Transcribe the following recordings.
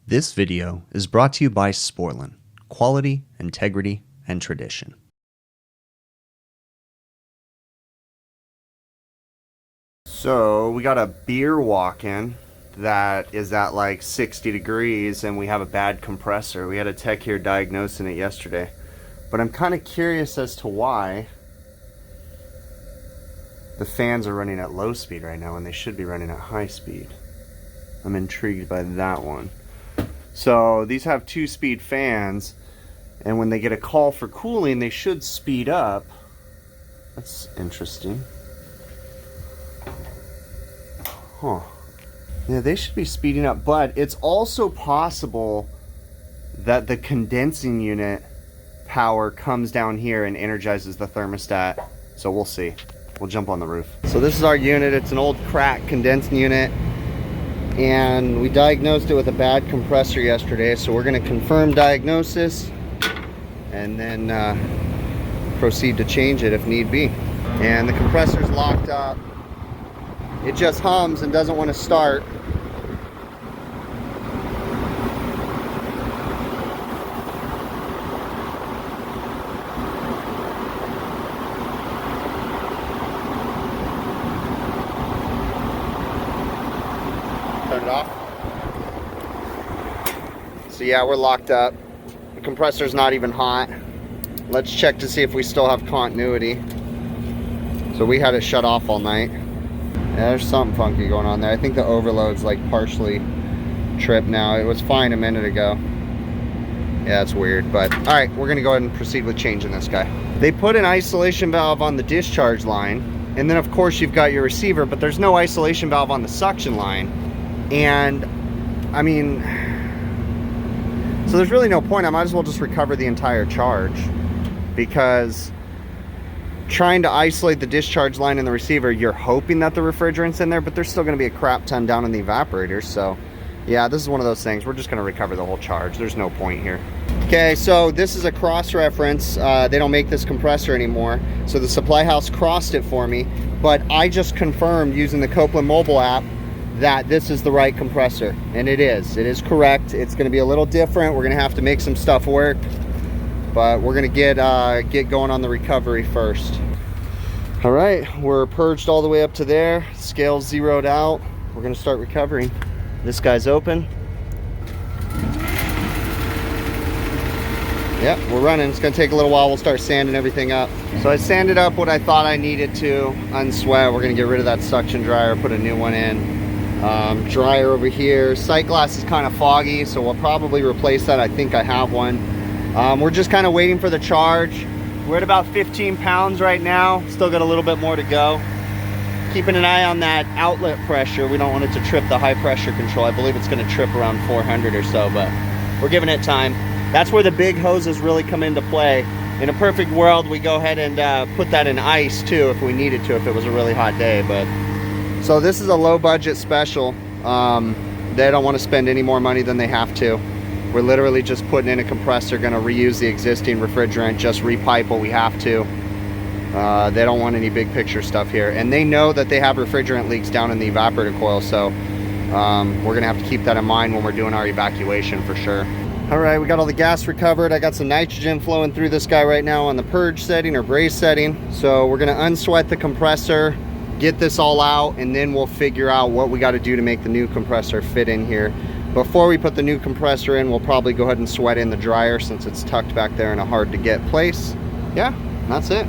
This video is brought to you by Sporlan, quality, integrity, and tradition. So we got a beer walk-in that is at like 60 degrees and we have a bad compressor. We had a tech here diagnosing it yesterday. But I'm kind of curious as to why the fans are running at low speed right now when they should be running at high speed. I'm intrigued by that one. So these have 2-speed fans, and when they get a call for cooling, they should speed up. That's interesting. Huh. Yeah, they should be speeding up, but it's also possible that the condensing unit power comes down here and energizes the thermostat. So we'll see. We'll jump on the roof. So this is our unit. It's an old cracked condensing unit, and we diagnosed it with a bad compressor yesterday. So we're going to confirm diagnosis and then proceed to change it if need be. And the compressor's locked up. It just hums and doesn't want to start. Turn it off. So yeah, we're locked up. The compressor's not even hot. Let's check to see if we still have continuity. So we had it shut off all night. Yeah, there's something funky going on there. I think the overload's like partially tripped now. It was fine a minute ago. Yeah, it's weird, but all right, we're gonna go ahead and proceed with changing this guy. They put an isolation valve on the discharge line, and then of course you've got your receiver, but there's no isolation valve on the suction line. And I mean, so there's really no point. I might as well just recover the entire charge, because trying to isolate the discharge line and the receiver, you're hoping that the refrigerant's in there, but there's still going to be a crap ton down in the evaporators. So yeah, this is one of those things. We're just going to recover the whole charge. There's no point here. Okay, so this is a cross reference. They don't make this compressor anymore, so the supply house crossed it for me, but I just confirmed using the Copeland mobile app that this is the right compressor, and it is correct. It's going to be a little different. We're going to have to make some stuff work, but we're going to get going on the recovery first. All right, we're purged all the way up to there. Scale's zeroed out. We're going to start recovering. This guy's open. Yep, we're running. It's going to take a little while. We'll start sanding everything up. So I sanded up what I thought I needed to unsweat. We're going to get rid of that suction dryer, put a new one in. Dryer over here. Sight glass is kind of foggy, so we'll probably replace that. I think I have one. We're just kind of waiting for the charge. We're at about 15 pounds right now. Still got a little bit more to go. Keeping an eye on that outlet pressure. We don't want it to trip the high pressure control. I believe it's going to trip around 400 or so, but we're giving it time. That's where the big hoses really come into play. In a perfect world, we go ahead and put that in ice too if we needed to, if it was a really hot day. But so this is a low budget special. They don't want to spend any more money than they have to. We're literally just putting in a compressor, going to reuse the existing refrigerant, just repipe what we have to. They don't want any big picture stuff here. And they know that they have refrigerant leaks down in the evaporator coil, so we're going to have to keep that in mind when we're doing our evacuation for sure. All right, we got all the gas recovered. I got some nitrogen flowing through this guy right now on the purge setting or braze setting. So we're going to unsweat the compressor, get this all out, and then we'll figure out what we got to do to make the new compressor fit in here. Before we put the new compressor in, we'll probably go ahead and sweat in the dryer since it's tucked back there in a hard to get place. Yeah, that's it.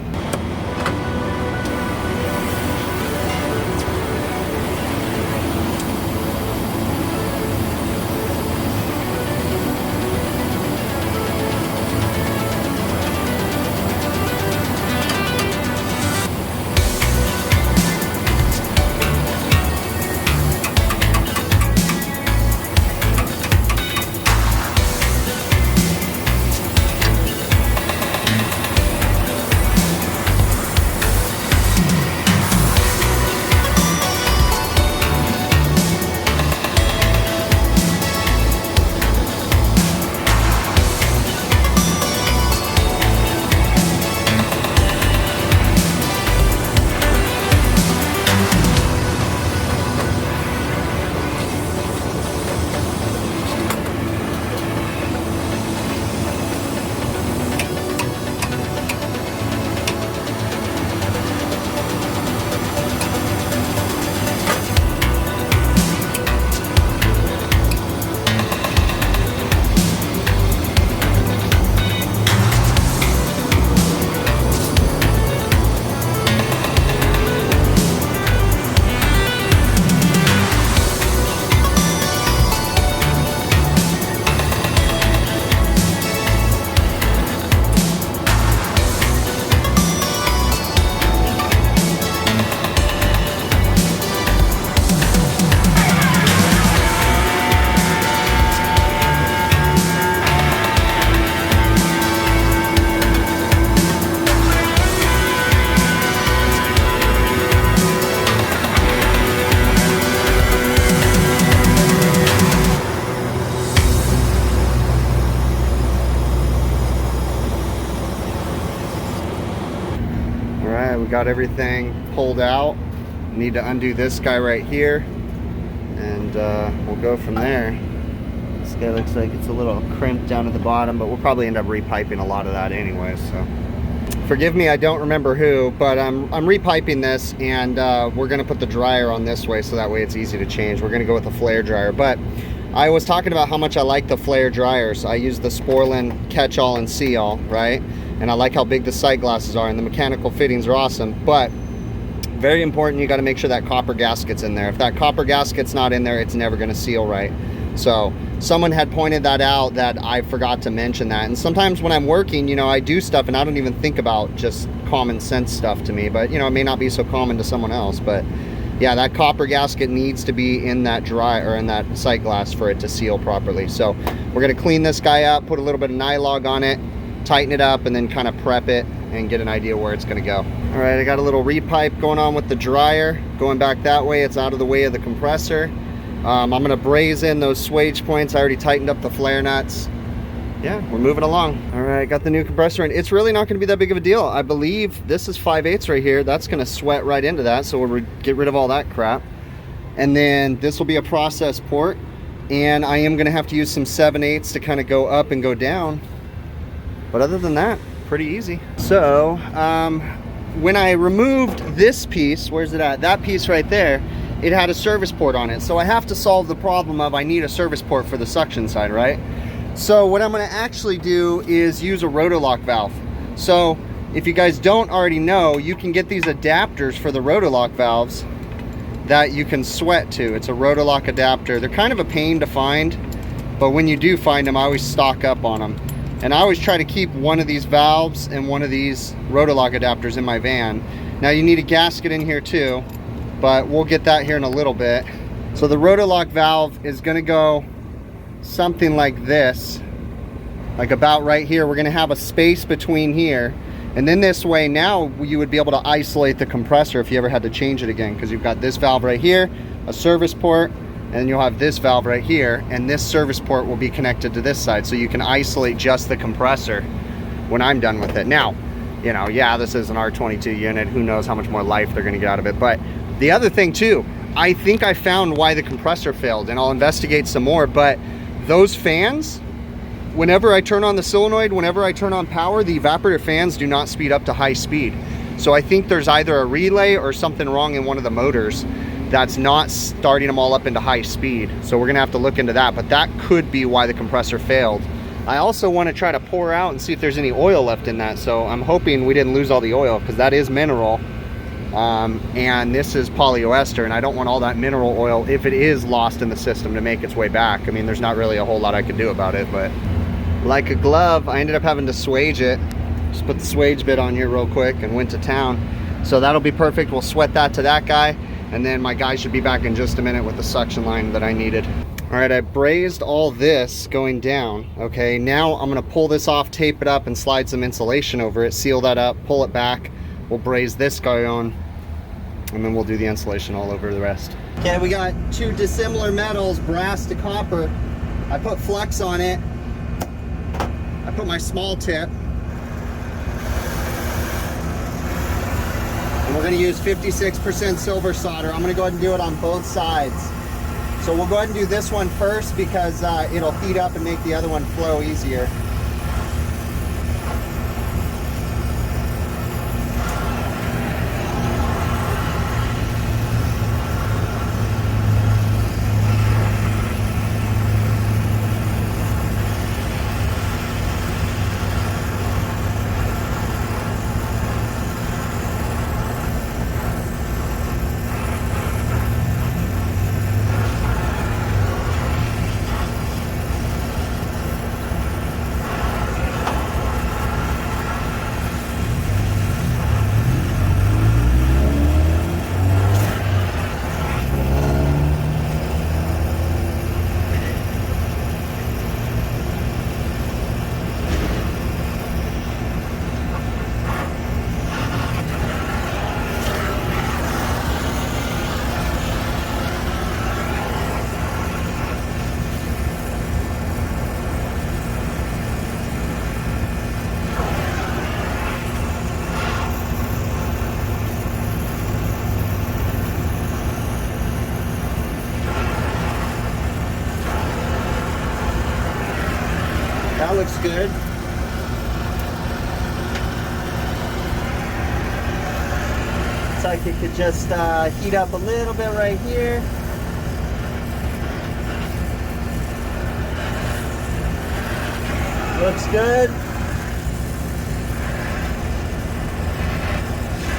we got everything pulled out. Need to undo this guy right here, and we'll go from there. This guy looks like it's a little crimped down at the bottom, but we'll probably end up repiping a lot of that anyway, so forgive me, I don't remember who, but I'm repiping this, and we're gonna put the dryer on this way so that way it's easy to change. We're gonna go with a flare dryer, but I was talking about how much I like the flare dryers. I use the Sporlan catch-all and see-all, right? And I like how big the sight glasses are, and the mechanical fittings are awesome, but very important, you got to make sure that copper gasket's in there. If that copper gasket's not in there, it's never going to seal right. So someone had pointed that out, that I forgot to mention that. And sometimes when I'm working, you know, I do stuff and I don't even think about just common sense stuff to me, but you know, it may not be so common to someone else. But yeah, that copper gasket needs to be in that dry, or in that sight glass, for it to seal properly. So we're going to clean this guy up, put a little bit of nylog on it, tighten it up, and then kind of prep it and get an idea where it's going to go. All right, I got a little repipe going on with the dryer, going back that way. It's out of the way of the compressor. I'm going to braze in those swage points. I already tightened up the flare nuts. Yeah, we're moving along. All right, got the new compressor in. It's really not going to be that big of a deal. I believe this is 5/8 right here. That's going to sweat right into that, so we'll get rid of all that crap. And then this will be a process port, and I am going to have to use some 7/8 to kind of go up and go down. But other than that, pretty easy. So when I removed this piece, where's it at? That piece right there, it had a service port on it. So I have to solve the problem of I need a service port for the suction side, right? So what I'm going to actually do is use a ROTOLOCK valve. So if you guys don't already know, you can get these adapters for the ROTOLOCK valves that you can sweat to. It's a ROTOLOCK adapter. They're kind of a pain to find, but when you do find them, I always stock up on them. And I always try to keep one of these valves and one of these ROTOLOCK adapters in my van. Now you need a gasket in here too, but we'll get that here in a little bit. So the ROTOLOCK valve is going to go something like this, like about right here. We're going to have a space between here, and then this way now you would be able to isolate the compressor if you ever had to change it again, because you've got this valve right here, a service port, and then you'll have this valve right here, and this service port will be connected to this side, so you can isolate just the compressor when I'm done with it. Now, you know, yeah, this is an R22 unit, who knows how much more life they're going to get out of it. But the other thing too, I think I found why the compressor failed, and I'll investigate some more, but those fans, whenever I turn on the solenoid, whenever I turn on power, the evaporator fans do not speed up to high speed. So I think there's either a relay or something wrong in one of the motors that's not starting them all up into high speed. So we're gonna have to look into that, but that could be why the compressor failed. I also want to try to pour out and see if there's any oil left in that. So I'm hoping we didn't lose all the oil, because that is mineral. And this is polyester, and I don't want all that mineral oil, if it is lost in the system, to make its way back. I mean, there's not really a whole lot I could do about it, but like a glove, I ended up having to swage it. Just put the swage bit on here real quick and went to town. So that'll be perfect. We'll sweat that to that guy, and then my guy should be back in just a minute with the suction line that I needed. All right, I brazed all this going down. Okay, now I'm gonna pull this off, tape it up, and slide some insulation over it, seal that up, pull it back. We'll braze this guy on, and then we'll do the insulation all over the rest. Okay, we got two dissimilar metals, brass to copper. I put flux on it. I put my small tip. And we're gonna use 56% silver solder. I'm gonna go ahead and do it on both sides. So we'll go ahead and do this one first, because it'll heat up and make the other one flow easier. looks good. Looks like it could just heat up a little bit right here. Looks good.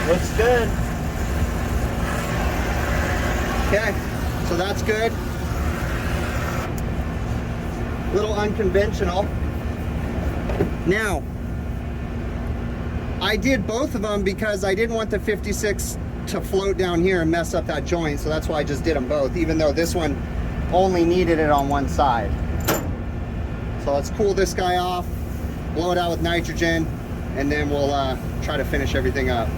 Looks good. Okay, so that's good. A little unconventional. Now, I did both of them because I didn't want the 56 to float down here and mess up that joint, so that's why I just did them both, even though this one only needed it on one side. So let's cool this guy off, blow it out with nitrogen, and then we'll try to finish everything up.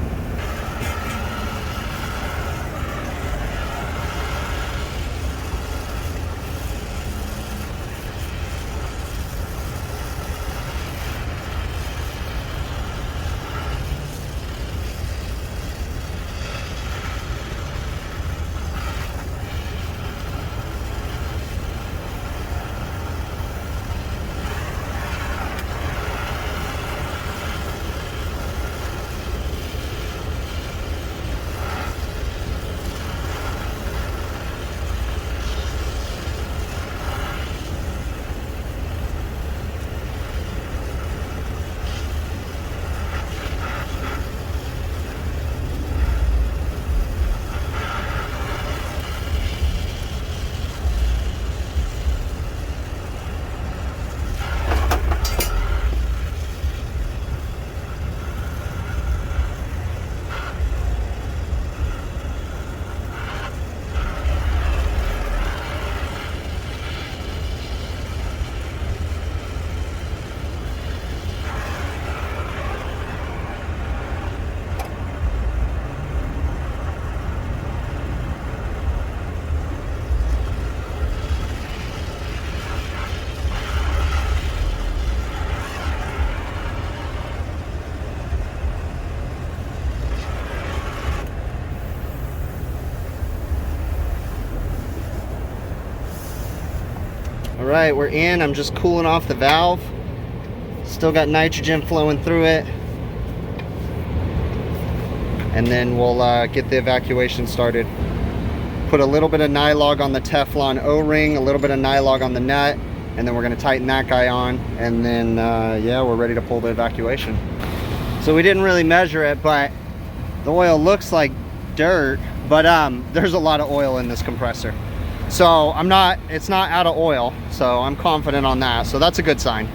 All right, we're in. I'm just cooling off the valve. Still got nitrogen flowing through it. And then we'll get the evacuation started. Put a little bit of Nylog on the Teflon O-ring, a little bit of Nylog on the nut, and then we're gonna tighten that guy on. And then, yeah, we're ready to pull the evacuation. So we didn't really measure it, but the oil looks like dirt, but there's a lot of oil in this compressor. So it's not out of oil, so I'm confident on that. So that's a good sign.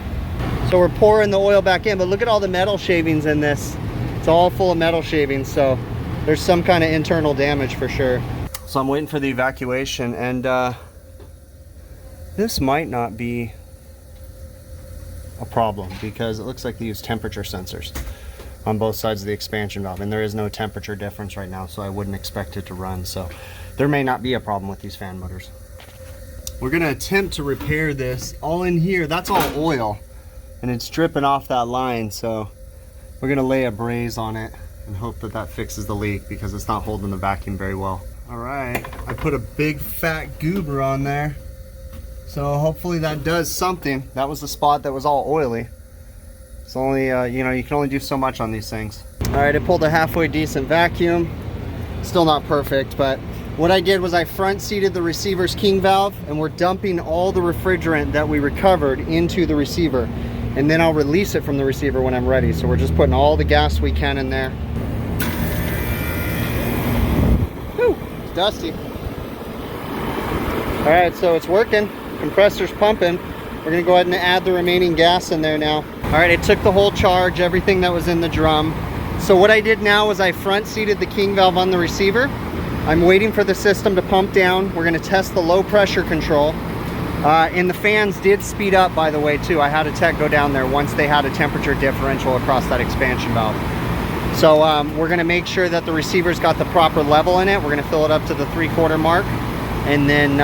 So we're pouring the oil back in, but look at all the metal shavings in this. It's all full of metal shavings, so there's some kind of internal damage for sure. So I'm waiting for the evacuation, and this might not be a problem because it looks like they use temperature sensors on both sides of the expansion valve, and there is no temperature difference right now, so I wouldn't expect it to run. So there may not be a problem with these fan motors. We're gonna attempt to repair this. All in here, that's all oil, and it's dripping off that line, so we're gonna lay a braze on it and hope that that fixes the leak because it's not holding the vacuum very well. All right, I put a big fat goober on there, so hopefully that does something. That was the spot that was all oily. It's only, you know, you can only do so much on these things. All right, I pulled a halfway decent vacuum. Still not perfect, but what I did was I front seated the receiver's king valve, and we're dumping all the refrigerant that we recovered into the receiver, and then I'll release it from the receiver when I'm ready. So we're just putting all the gas we can in there. Whew, it's dusty. All right, so it's working. Compressor's pumping. We're gonna go ahead and add the remaining gas in there now. All right, it took the whole charge, everything that was in the drum. So what I did now is I front seated the king valve on the receiver. I'm waiting for the system to pump down. We're gonna test the low pressure control. And the fans did speed up, by the way, too. I had a tech go down there once they had a temperature differential across that expansion valve. So we're gonna make sure that the receiver's got the proper level in it. We're gonna fill it up to the 3/4 mark and then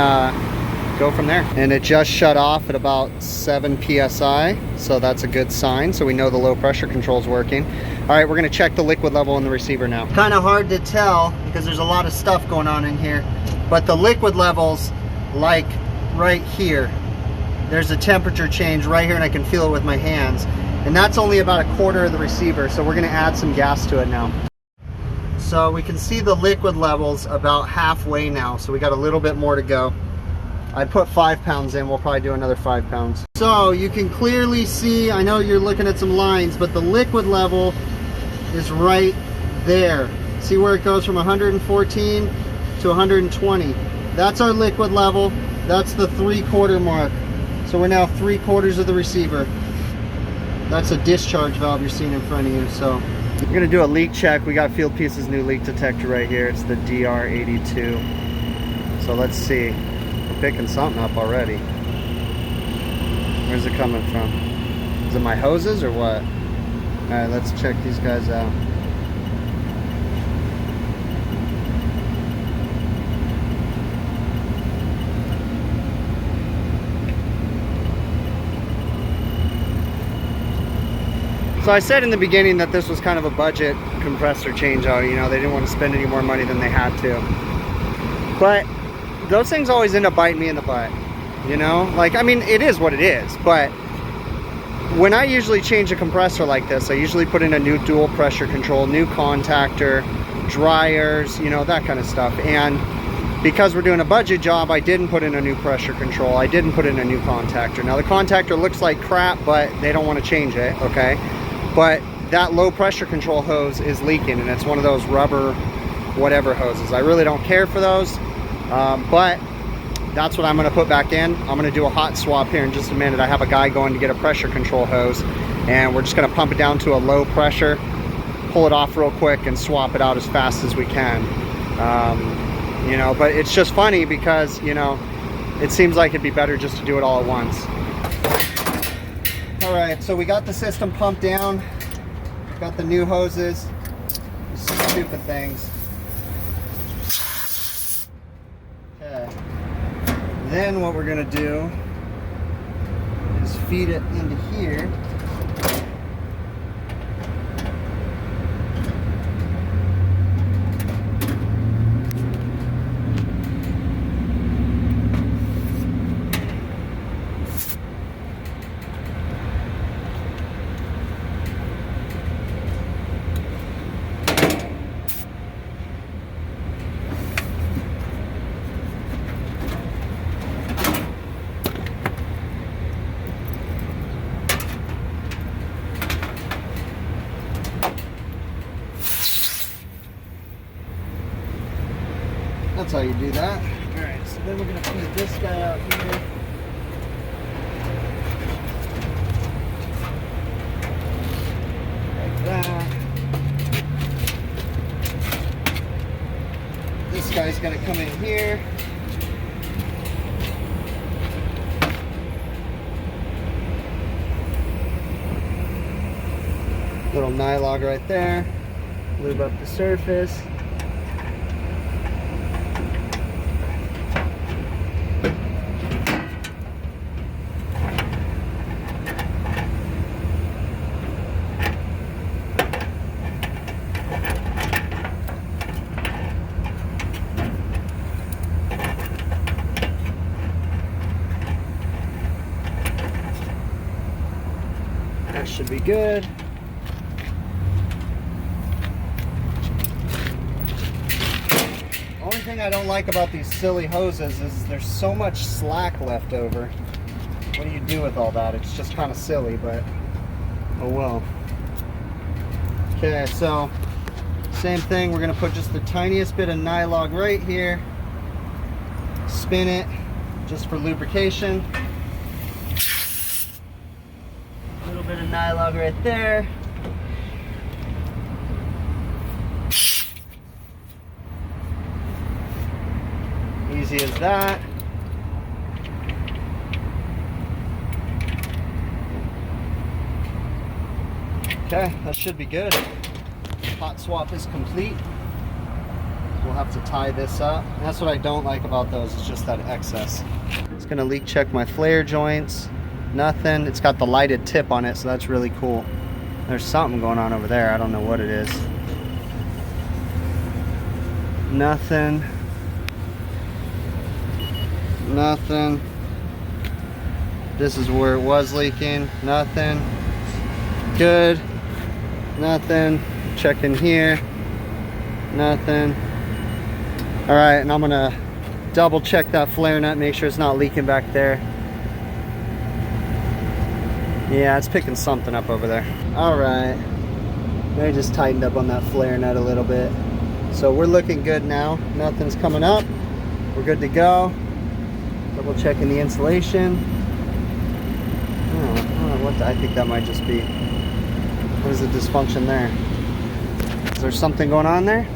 go from there. And it just shut off at about 7 PSI. So that's a good sign. So we know the low pressure control's working. All right, we're gonna check the liquid level in the receiver now. Kind of hard to tell because there's a lot of stuff going on in here, but the liquid levels, like right here, there's a temperature change right here, and I can feel it with my hands. And that's only about 1/4 of the receiver, so we're gonna add some gas to it now. So we can see the liquid levels about halfway now, so we got a little bit more to go. I put 5 pounds in, we'll probably do another 5 pounds. So you can clearly see, I know you're looking at some lines, but the liquid level is right there. See where it goes from 114 to 120. That's our liquid level. That's the 3/4 mark. So we're now 3/4 of the receiver. That's a discharge valve you're seeing in front of you. So we're gonna do a leak check. We got Field Pieces' new leak detector right here. It's the DR82. So let's see. We're picking something up already. Where's it coming from? Is it my hoses or what? All right, let's check these guys out. So I said in the beginning that this was kind of a budget compressor change out. You know, they didn't want to spend any more money than they had to. But those things always end up biting me in the butt. You know, like, I mean, it is what it is. But when I usually change a compressor like this, I usually put in a new dual pressure control, new contactor, dryers, you know, that kind of stuff. And because we're doing a budget job, I didn't put in a new pressure control. I didn't put in a new contactor. Now the contactor looks like crap, but they don't want to change it, okay? But that low pressure control hose is leaking, and it's one of those rubber whatever hoses. I really don't care for those, but that's what I'm going to put back in. I'm going to do a hot swap here in just a minute. I have a guy going to get a pressure control hose, and we're just going to pump it down to a low pressure, pull it off real quick, and swap it out as fast as we can. You know, but it's just funny because, you know, it seems like it'd be better just to do it all at once. All right, so we got the system pumped down, got the new hoses, stupid things. Okay, then what we're gonna do is feed it into here. That's how you do that. All right, so then we're gonna feed this guy out here. Like that. This guy's gonna come in here. Little nylog right there. Lube up the surface. That should be good. Only thing I don't like about these silly hoses is there's so much slack left over. What do you do with all that? It's just kind of silly, but oh well. Okay, so same thing. We're gonna put just the tiniest bit of nylog right here. Spin it just for lubrication. Bit of nylog right there. Easy as that. Okay, that should be good. Hot swap is complete. We'll have to tie this up. And that's what I don't like about those, it's just that excess. It's gonna leak check my flare joints. Nothing. It's got the lighted tip on it, so that's really cool. There's something going on over there. I don't know what it is. Nothing. Nothing. This is where it was leaking. Nothing. Good. Nothing. Check in here. Nothing. All right, and I'm gonna double check that flare nut, make sure it's not leaking back there. Yeah, it's picking something up over there. All right, I just tightened up on that flare nut a little bit. So we're looking good now. Nothing's coming up. We're good to go. Double checking the insulation. I think that might just be, what is the dysfunction there? Is there something going on there?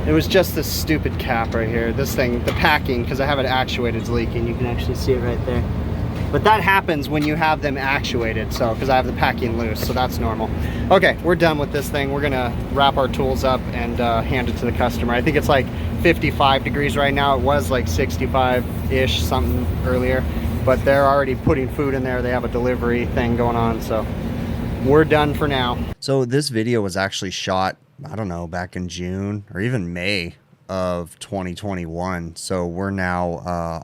It was just this stupid cap right here. This thing, the packing, because I have it actuated, is leaking. You can actually see it right there. But that happens when you have them actuated, so, because I have the packing loose, so that's normal. Okay, we're done with this thing. We're gonna wrap our tools up and hand it to the customer. I think it's like 55 degrees right now. It was like 65-ish something earlier, but they're already putting food in there. They have a delivery thing going on, so we're done for now. So this video was actually shot, I don't know, back in June or even May of 2021. So we're now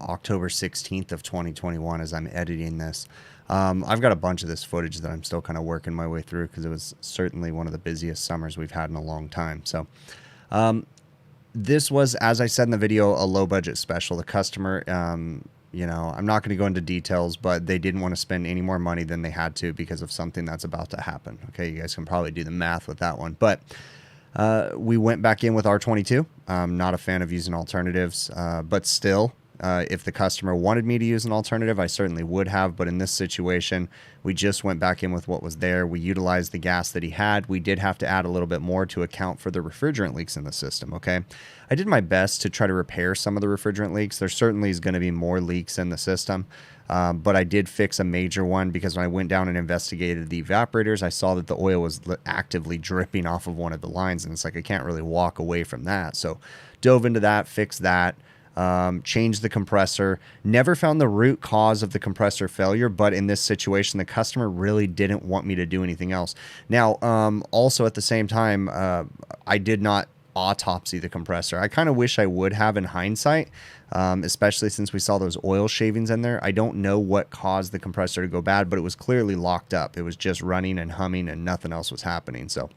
October 16th of 2021 as I'm editing this. I've got a bunch of this footage that I'm still kind of working my way through because it was certainly one of the busiest summers we've had in a long time. So this was, as I said in the video, a low budget special. The customer, you know, I'm not going to go into details, but they didn't want to spend any more money than they had to because of something that's about to happen. Okay, you guys can probably do the math with that one. But we went back in with R22. I'm not a fan of using alternatives, but still, if the customer wanted me to use an alternative, I certainly would have. But in this situation, we just went back in with what was there. We utilized the gas that he had. We did have to add a little bit more to account for the refrigerant leaks in the system, okay? I did my best to try to repair some of the refrigerant leaks. There certainly is going to be more leaks in the system. But I did fix a major one because when I went down and investigated the evaporators, I saw that the oil was actively dripping off of one of the lines, and it's like I can't really walk away from that. So dove into that, fixed that, changed the compressor. Never found the root cause of the compressor failure, but in this situation, the customer really didn't want me to do anything else. Now, also at the same time, I did not autopsy the compressor. I kind of wish I would have in hindsight, especially since we saw those oil shavings in there. I don't know what caused the compressor to go bad, but it was clearly locked up. It was just running and humming and nothing else was happening. So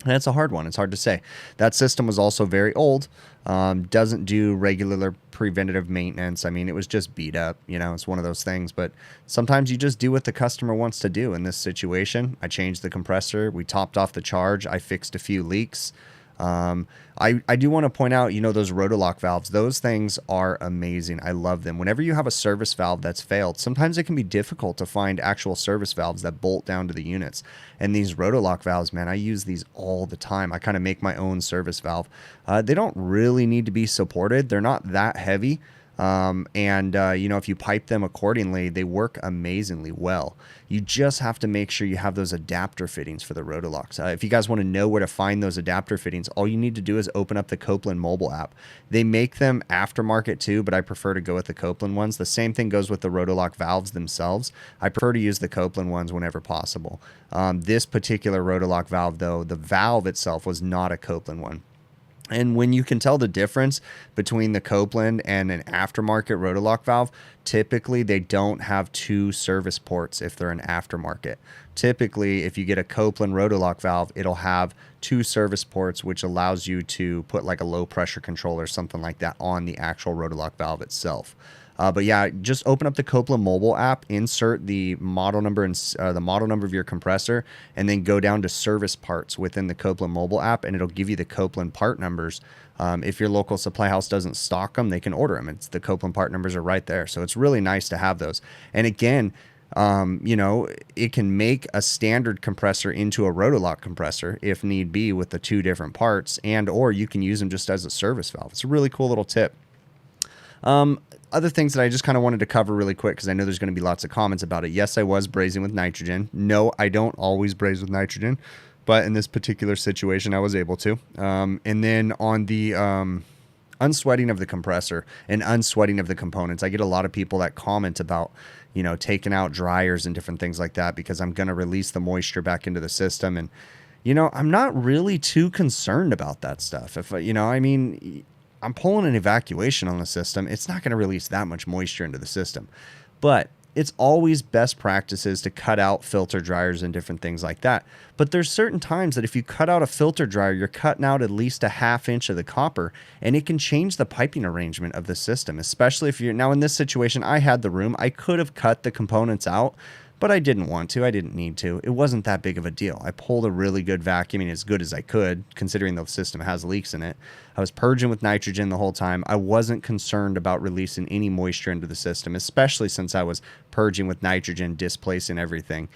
that's a hard one. It's hard to say. That system was also very old. Doesn't do regular preventative maintenance. I mean, it was just beat up. You know, it's one of those things. But sometimes you just do what the customer wants to do. In this situation, I changed the compressor. We topped off the charge. I fixed a few leaks. I do want to point out, you know, those ROTOLOCK valves, those things are amazing. I love them. Whenever you have a service valve that's failed, sometimes it can be difficult to find actual service valves that bolt down to the units. And these ROTOLOCK valves, man, I use these all the time. I kind of make my own service valve. They don't really need to be supported. They're not that heavy. You know, if you pipe them accordingly, they work amazingly well. You just have to make sure you have those adapter fittings for the ROTOLOCKs. If you guys want to know where to find those adapter fittings, all you need to do is open up the Copeland mobile app. They make them aftermarket too, but I prefer to go with the Copeland ones. The same thing goes with the ROTOLOCK valves themselves. I prefer to use the Copeland ones whenever possible. This particular ROTOLOCK valve, though, the valve itself was not a Copeland one. And when you can tell the difference between the Copeland and an aftermarket ROTOLOCK valve, typically they don't have two service ports if they're an aftermarket. Typically, if you get a Copeland ROTOLOCK valve, it'll have two service ports, which allows you to put like a low pressure control or something like that on the actual ROTOLOCK valve itself. But yeah, just open up the Copeland mobile app, insert the model number and the model number of your compressor, and then go down to service parts within the Copeland mobile app, and it'll give you the Copeland part numbers. If your local supply house doesn't stock them, they can order them. It's the Copeland part numbers are right there. So it's really nice to have those. And again, you know, it can make a standard compressor into a ROTOLOCK compressor if need be with the two different parts, and or you can use them just as a service valve. It's a really cool little tip. Other things that I just kind of wanted to cover really quick because I know there's going to be lots of comments about it. Yes, I was brazing with nitrogen. No, I don't always braze with nitrogen, but in this particular situation, I was able to. And then on the unsweating of the compressor and unsweating of the components, I get a lot of people that comment about, you know, taking out dryers and different things like that because I'm going to release the moisture back into the system. And you know, I'm not really too concerned about that stuff. If, you know, I mean, I'm pulling an evacuation on the system. It's not going to release that much moisture into the system. But it's always best practices to cut out filter dryers and different things like that. But there's certain times that if you cut out a filter dryer, you're cutting out at least a ½ inch of the copper, and it can change the piping arrangement of the system, especially if you're, now in this situation, I had the room. I could have cut the components out, but I didn't want to. I didn't need to. It wasn't that big of a deal. I pulled a really good vacuuming, as good as I could, considering the system has leaks in it. I was purging with nitrogen the whole time. I wasn't concerned about releasing any moisture into the system, especially since I was purging with nitrogen, displacing everything.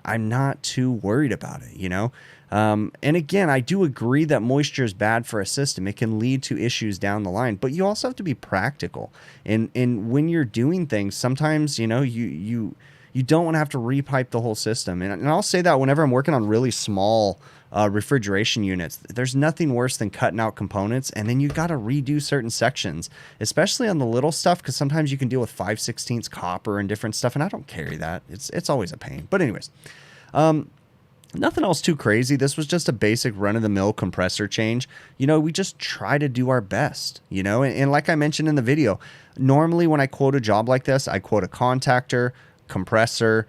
I'm not too worried about it, you know? And again, I do agree that moisture is bad for a system. It can lead to issues down the line, but you also have to be practical. And when you're doing things, sometimes, you know, you don't want to have to repipe the whole system. And I'll say that whenever I'm working on really small refrigeration units, there's nothing worse than cutting out components and then you got to redo certain sections, especially on the little stuff, because sometimes you can deal with 5/16 copper and different stuff, and I don't carry that. It's always a pain. But anyways, nothing else too crazy. This was just a basic run-of-the-mill compressor change. You know, we just try to do our best, you know, and like I mentioned in the video, normally when I quote a job like this, I quote a contactor, compressor,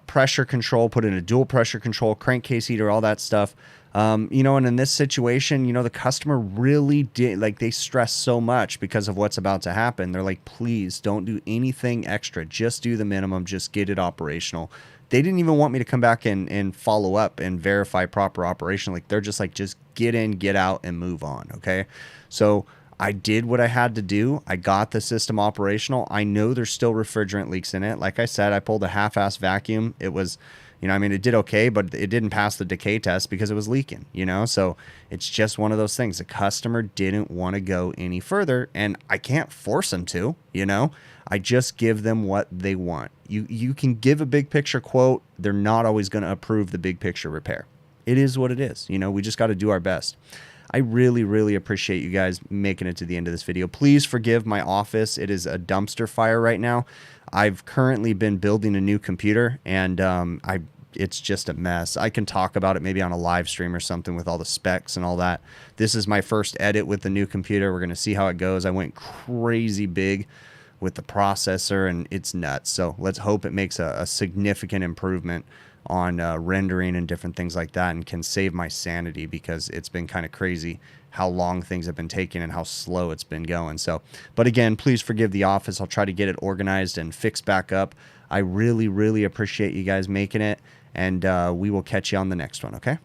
pressure control, put in a dual pressure control, crankcase heater, all that stuff. You know, and in this situation, you know, the customer really did, like, they stress so much because of what's about to happen. They're like, please don't do anything extra. Just do the minimum. Just get it operational. They didn't even want me to come back and follow up and verify proper operation. Like, they're just like, just get in, get out, and move on. Okay. So I did what I had to do. I got the system operational. I know there's still refrigerant leaks in it. Like I said, I pulled a half-ass vacuum. It was, you know, I mean, it did okay, but it didn't pass the decay test because it was leaking, you know? So it's just one of those things. The customer didn't want to go any further, and I can't force them to, you know? I just give them what they want. You can give a big picture quote. They're not always going to approve the big picture repair. It is what it is. You know, we just got to do our best. I really, really appreciate you guys making it to the end of this video. Please forgive my office. It is a dumpster fire right now. I've currently been building a new computer, and it's just a mess. I can talk about it maybe on a live stream or something with all the specs and all that. This is my first edit with the new computer. We're going to see how it goes. I went crazy big with the processor, and it's nuts. So let's hope it makes a significant improvement on rendering and different things like that, and can save my sanity, because it's been kind of crazy how long things have been taking and how slow it's been going. So, but again, please forgive the office. I'll try to get it organized and fixed back up. I really, really appreciate you guys making it, and we will catch you on the next one, okay?